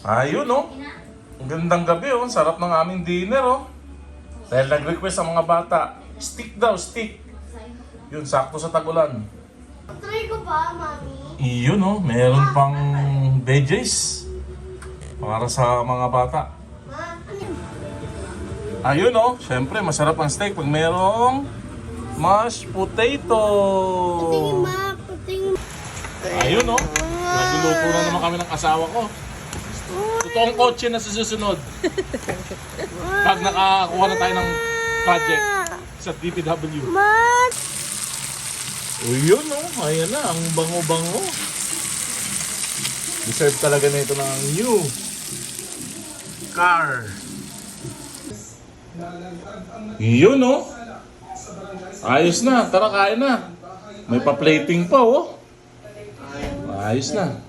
Ayun, no? Ang gandang gabi, oh. Sarap ng aming dinner, oh. Dahil nag-request ang mga bata. Stick daw, stick. Yun, sakto sa tag-ulan. Try ko ba, Mami? Iyon, oh. Meron pang veggies. Para sa mga bata. Ma, ano yun? Ayun, oh. Siyempre, masarap ang steak pag merong mashed potato. Tingin, Ma. Tingin. Ayun, oh. Nagluluto na naman kami ng asawa ko. Totoong kotse na sa susunod. Pag nakakuha na tayo ng project sa DPW. Ma! O yun, oh. Ayan na, ang bango-bango. Deserve talaga na ito ng new car. Yun, oh. Ayos na, tara kain na. May pa-plating pa, oh. Ayos na.